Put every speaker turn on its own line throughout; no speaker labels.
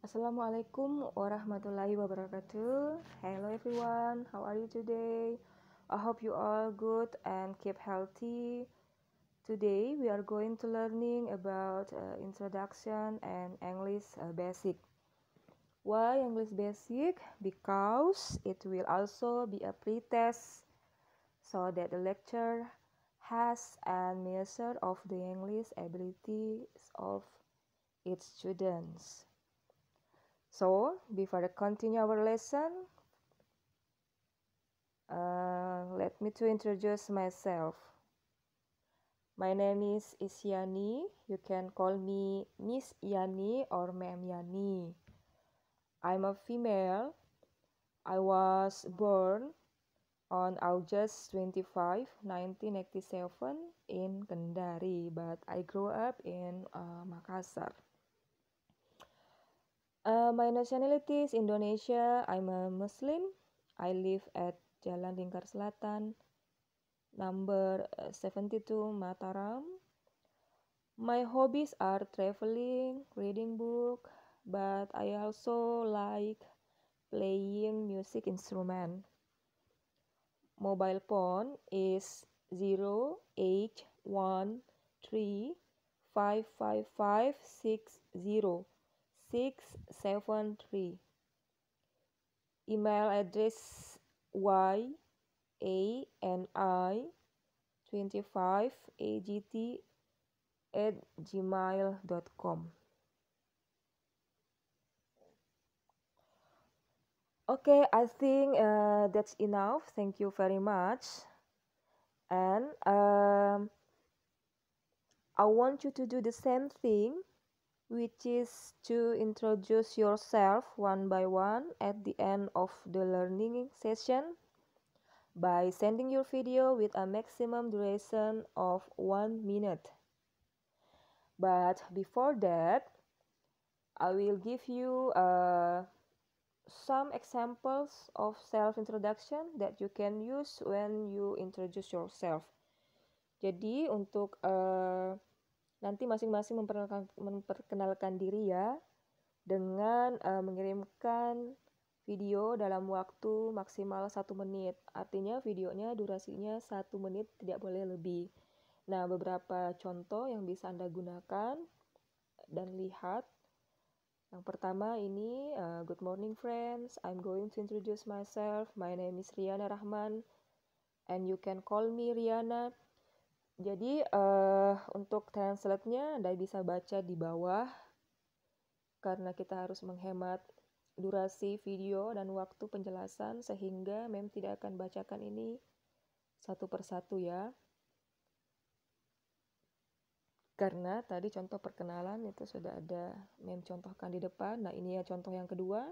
Assalamualaikum warahmatullahi wabarakatuh. Hello everyone, how are you today? I hope you all good and keep healthy. Today we are going to learning about introduction and English basic. Why English basic? Because it will also be a pre-test so that the lecture has a measure of the English abilities of its students. So, before I continue our lesson, let me to introduce myself. My name is Isyani. You can call me Miss Yani or Ma'am Yani. I'm a female. I was born on August 25, 1987 in Kendari, but I grew up in Makassar. My nationality is Indonesia. I'm a Muslim. I live at Jalan Lingkar Selatan, number 72 Mataram. My hobbies are traveling, reading book, but I also like playing music instrument. Mobile phone is 081355560673. Email address yani25agt@gmail.com. Okay, I think that's enough. Thank you very much. And I want you to do the same thing, which is to introduce yourself one by one at the end of the learning session by sending your video with a maximum duration of 1 minute. But before that, I will give you some examples of self-introduction that you can use when you introduce yourself. Jadi untuk nanti masing-masing memperkenalkan diri ya dengan mengirimkan video dalam waktu maksimal 1 menit. Artinya videonya durasinya 1 menit, tidak boleh lebih. Nah, beberapa contoh yang bisa Anda gunakan dan lihat. Yang pertama ini, good morning friends, I'm going to introduce myself. My name is Riana Rahman and you can call me Riana. Jadi untuk translate-nya Anda bisa baca di bawah karena kita harus menghemat durasi video dan waktu penjelasan sehingga Mem tidak akan bacakan ini satu persatu ya. Karena tadi contoh perkenalan itu sudah ada Mem contohkan di depan. Nah, ini ya contoh yang kedua.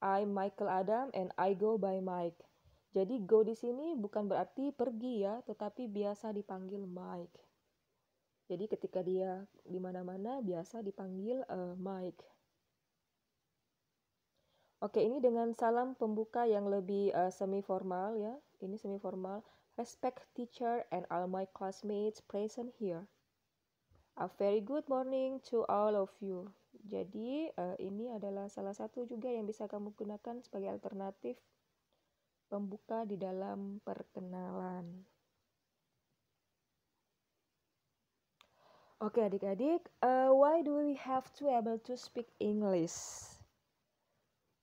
I'm Michael Adam and I go by Mike. Jadi go di sini bukan berarti pergi ya, tetapi biasa dipanggil Mike. Jadi ketika dia di mana-mana biasa dipanggil Mike. Oke, ini dengan salam pembuka yang lebih semi formal ya. Ini semi formal. Respect teacher and all my classmates present here. A very good morning to all of you. Jadi ini adalah salah satu juga yang bisa kamu gunakan sebagai alternatif pembuka di dalam perkenalan. Oke adik-adik, why do we have to able to speak English?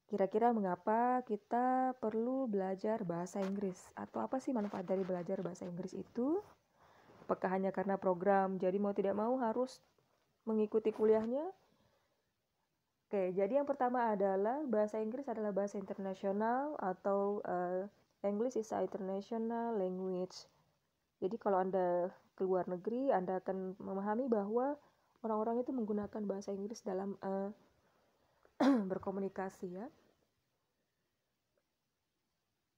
Kira-kira mengapa kita perlu belajar bahasa Inggris? Atau apa sih manfaat dari belajar bahasa Inggris itu? Apakah hanya karena program, jadi mau tidak mau harus mengikuti kuliahnya? Oke, jadi yang pertama adalah bahasa Inggris adalah bahasa internasional atau English is a international language. Jadi kalau Anda ke luar negeri, Anda akan memahami bahwa orang-orang itu menggunakan bahasa Inggris dalam berkomunikasi ya.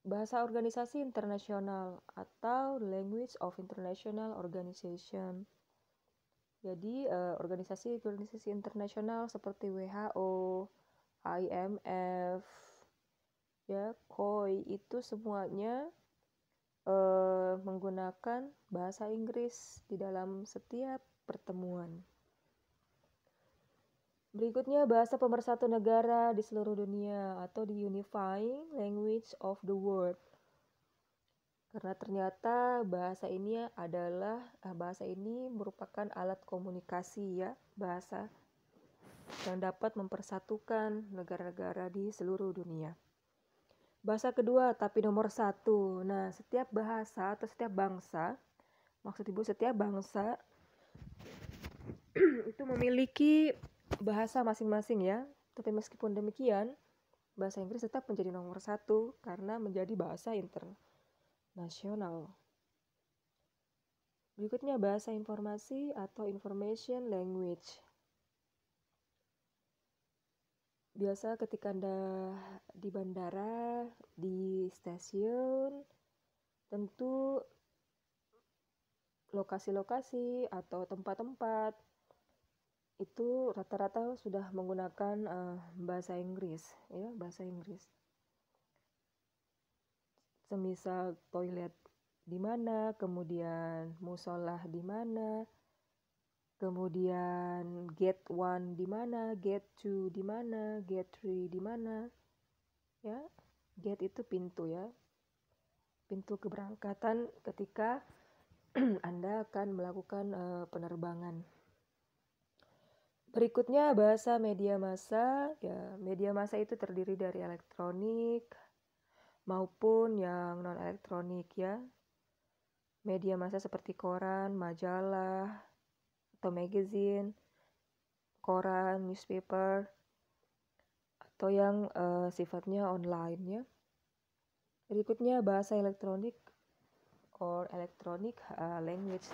Bahasa organisasi internasional atau language of international organization. Jadi organisasi internasional seperti WHO, IMF, ya, COI itu semuanya menggunakan bahasa Inggris di dalam setiap pertemuan. Berikutnya bahasa pemersatu negara di seluruh dunia atau the unifying language of the world. Karena ternyata bahasa ini merupakan alat komunikasi ya, bahasa yang dapat mempersatukan negara-negara di seluruh dunia. Bahasa kedua, tapi nomor 1. Nah, setiap bahasa atau setiap bangsa, maksud Ibu setiap bangsa itu memiliki bahasa masing-masing ya. Tapi meskipun demikian, bahasa Inggris tetap menjadi nomor 1 karena menjadi bahasa internasional. Berikutnya bahasa informasi atau information language. Biasa ketika Anda di bandara, di stasiun, tentu lokasi-lokasi atau tempat-tempat itu rata-rata sudah menggunakan bahasa Inggris, ya, bahasa Inggris. Semisal toilet di mana, kemudian musola di mana, kemudian gate 1 di mana, gate 2 di mana, gate 3 di mana. Ya, gate itu pintu ya. Pintu keberangkatan ketika Anda akan melakukan penerbangan. Berikutnya bahasa media massa. Ya, media massa itu terdiri dari elektronik maupun yang non elektronik ya. Media massa seperti koran, majalah, atau magazine, koran, newspaper, atau yang sifatnya online ya. Berikutnya bahasa elektronik or electronic language.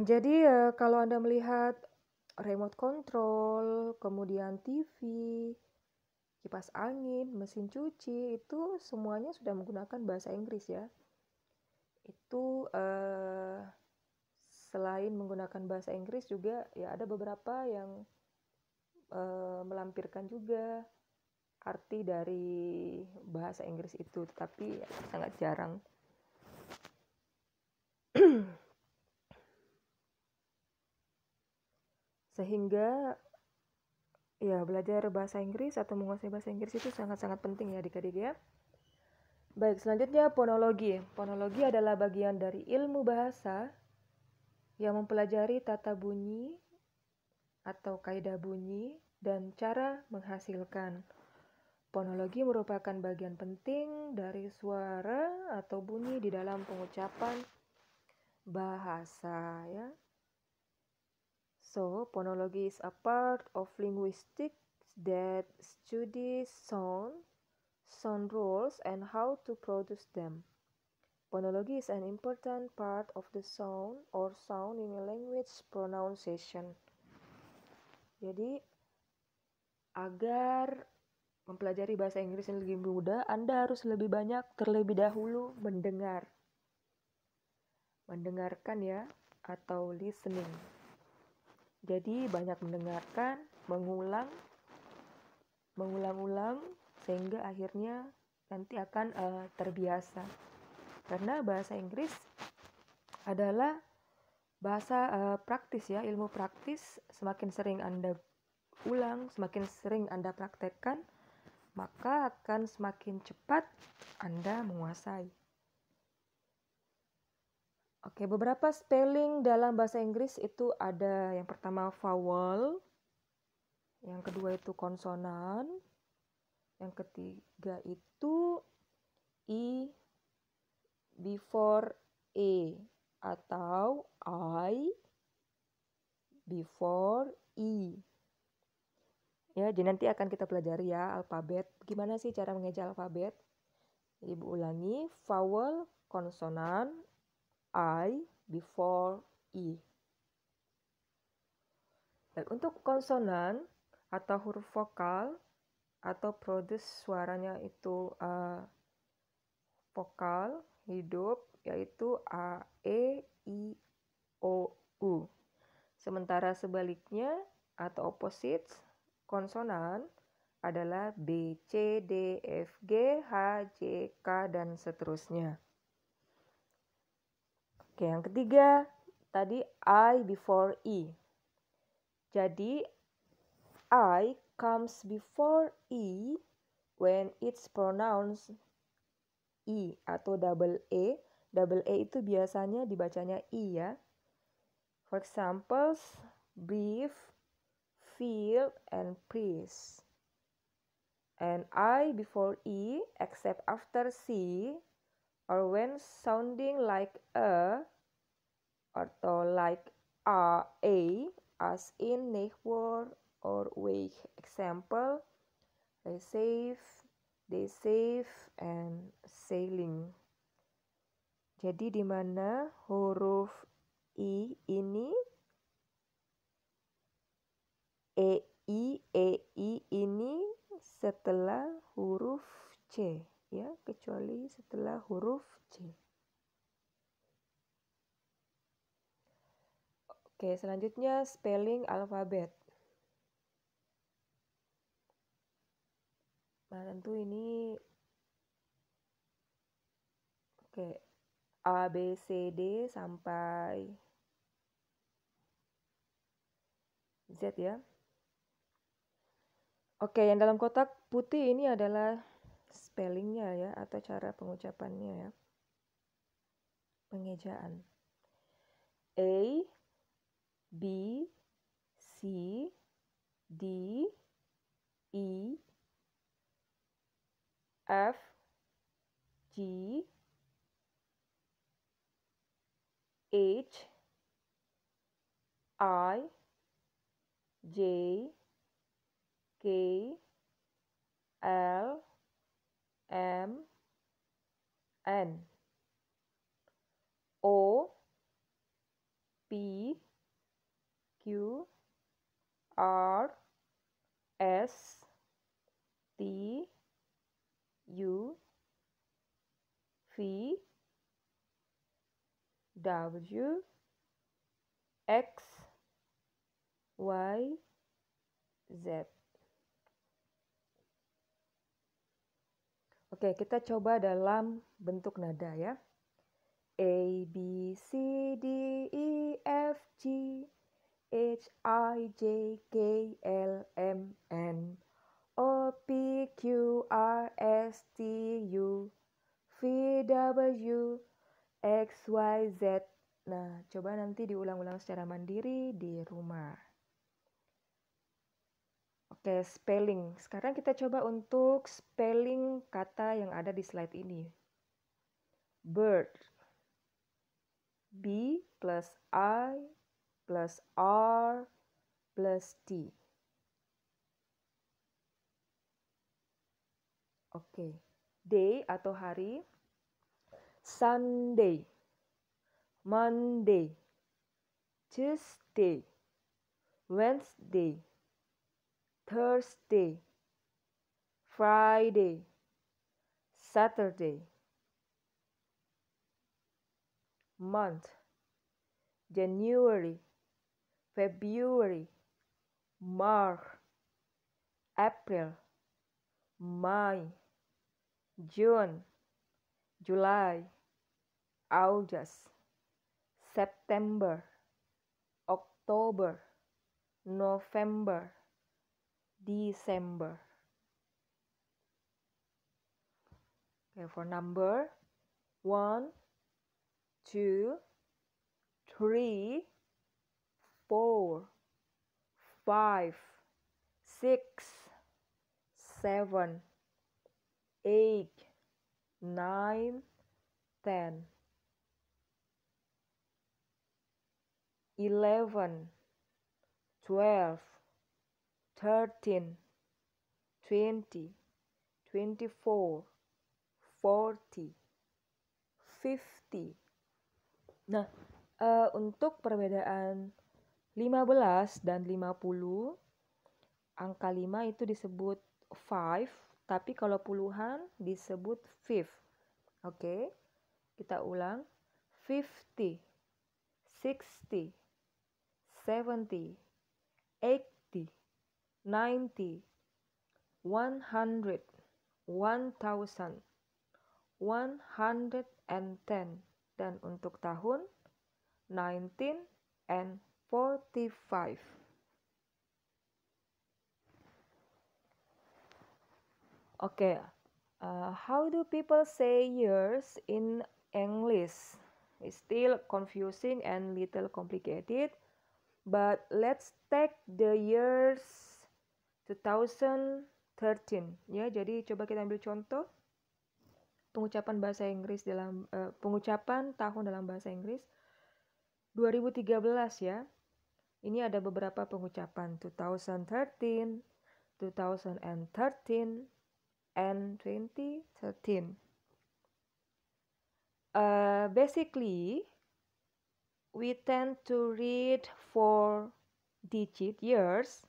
Jadi kalau Anda melihat remote control, kemudian TV, kipas angin, mesin cuci, itu semuanya sudah menggunakan bahasa Inggris ya. Itu selain menggunakan bahasa Inggris juga ya ada beberapa yang melampirkan juga arti dari bahasa Inggris itu, tetapi sangat jarang. Sehingga ya belajar bahasa Inggris atau menguasai bahasa Inggris itu sangat-sangat penting ya adik-adik ya. Baik, selanjutnya fonologi. Fonologi adalah bagian dari ilmu bahasa yang mempelajari tata bunyi atau kaidah bunyi dan cara menghasilkan. Fonologi merupakan bagian penting dari suara atau bunyi di dalam pengucapan bahasa ya. So, phonology is a part of linguistics that studies sound rules and how to produce them. Phonology is an important part of the sound or sound in a language pronunciation. Jadi, agar mempelajari bahasa Inggris yang lebih mudah, Anda harus lebih banyak terlebih dahulu mendengarkan ya, atau listening. Jadi banyak mendengarkan, mengulang-ulang sehingga akhirnya nanti akan terbiasa. Karena bahasa Inggris adalah bahasa praktis ya, ilmu praktis. Semakin sering Anda ulang, semakin sering Anda praktekkan, maka akan semakin cepat Anda menguasai. Oke, beberapa spelling dalam bahasa Inggris itu ada yang pertama vowel, yang kedua itu konsonan, yang ketiga itu I before A atau I before E. Ya, jadi nanti akan kita pelajari ya alfabet. Gimana sih cara mengeja alfabet? Ibu ulangi, vowel, konsonan, I before E. Dan untuk konsonan atau huruf vokal atau produce suaranya itu vokal hidup yaitu A, E, I, O, U. Sementara sebaliknya atau opposite konsonan adalah B, C, D, F, G, H, J, K, dan seterusnya. Oke, yang ketiga tadi I before E. Jadi I comes before E when it's pronounced E atau double E. Double E itu biasanya dibacanya I ya. For example, brief, field, and priest. And I before E except after C or when sounding like a atau like a as in neighbor or way. Example, receive, they save, and sailing. Jadi di mana huruf I ini E I ini setelah huruf C ya, kecuali setelah huruf C. Oke, selanjutnya spelling alfabet. Nah, tentu ini oke, A, B, C, D sampai Z ya. Oke, yang dalam kotak putih ini adalah spellingnya ya, atau cara pengucapannya ya. Pengejaan. A, B, C, D, E, F, G, H, I, J, K, L, M, N, O, P, Q, R, S, T, U, V, W, X, Y, Z. Oke, kita coba dalam bentuk nada ya. A, B, C, D, E, F, G, H, I, J, K, L, M, N, O, P, Q, R, S, T, U, V, W, X, Y, Z. Nah, coba nanti diulang-ulang secara mandiri di rumah. Oke, spelling. Sekarang kita coba untuk spelling kata yang ada di slide ini. Bird. B plus I plus R plus T. Oke. Day atau hari. Sunday. Monday. Tuesday. Wednesday. Thursday. Friday. Saturday. Month. January. February. March. April. May. June. July. August. September. October. November. December. Okay, for number 1, 2, 3, 4, 5, 6, 7, 8, 9, 10, 11, 12, 13, 20, 24, 40, 50. Nah, untuk perbedaan 15 dan 50, angka 5 itu disebut 5, tapi kalau puluhan disebut fifth. Oke, kita ulang. 50, 60, 70, 80, 90, 100, 1000, 110, dan untuk tahun 19 and 45. Okay, how do people say years in English? It's still confusing and little complicated, but let's take the years 2013 ya. Jadi coba kita ambil contoh pengucapan bahasa Inggris dalam pengucapan tahun dalam bahasa Inggris 2013 ya. Ini ada beberapa pengucapan 2013, 2013, and 2013. Basically, we tend to read 4-digit years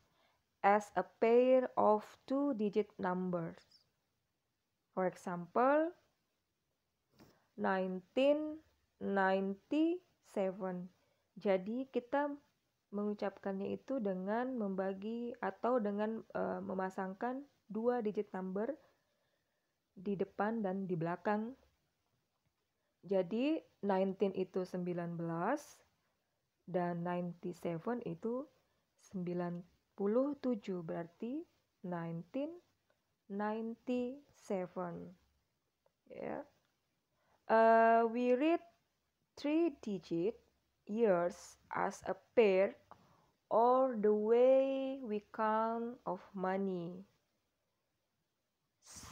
as a pair of 2-digit numbers. For example, 1997. Jadi kita mengucapkannya itu dengan membagi atau dengan memasangkan 2 digit number di depan dan di belakang. Jadi 19 itu 19 dan 97 itu 97, berarti 1997. Ya. We read 3-digit years as a pair or the way we count of money.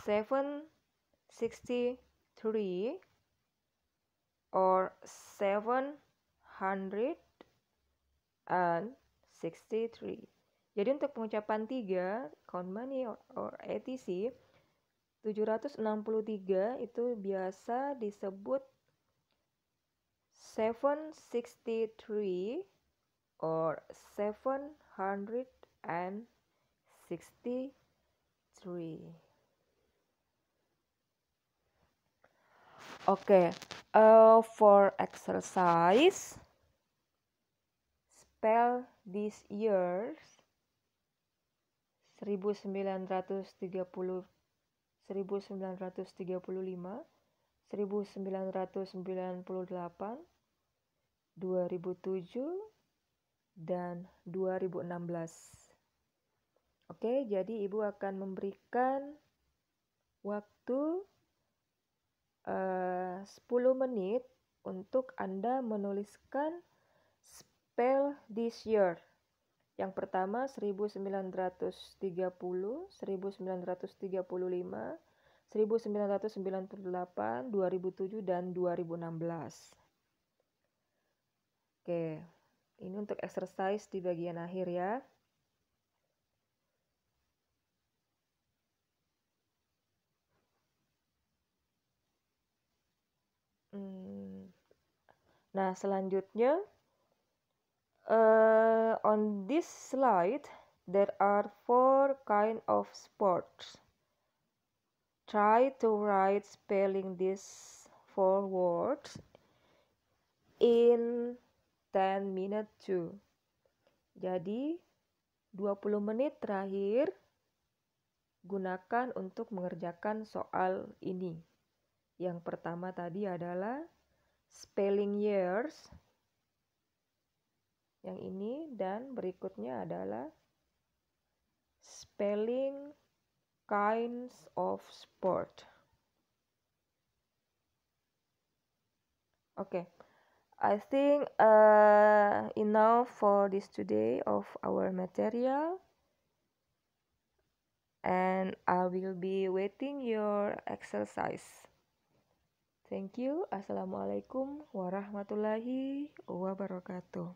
763 or 763. Jadi untuk pengucapan 3, count money or etc, 763 itu biasa disebut 763 or 763. Okay, for exercise, spell these years 1930, 1935, 1998, 2007, dan 2016. Oke, jadi Ibu akan memberikan waktu 10 menit untuk Anda menuliskan spell this year. Yang pertama 1930, 1935, 1998, 2007, dan 2016. Oke, ini untuk exercise di bagian akhir ya. Nah, selanjutnya on this slide there are 4 kind of sports. Try to write spelling these 4 words in 10 minutes too. Jadi 20 menit terakhir gunakan untuk mengerjakan soal ini. Yang pertama tadi adalah spelling years, yang ini, dan berikutnya adalah spelling kinds of sport. Okay, I think enough for this today of our material, and I will be waiting your exercise. Thank you. Assalamualaikum warahmatullahi wabarakatuh.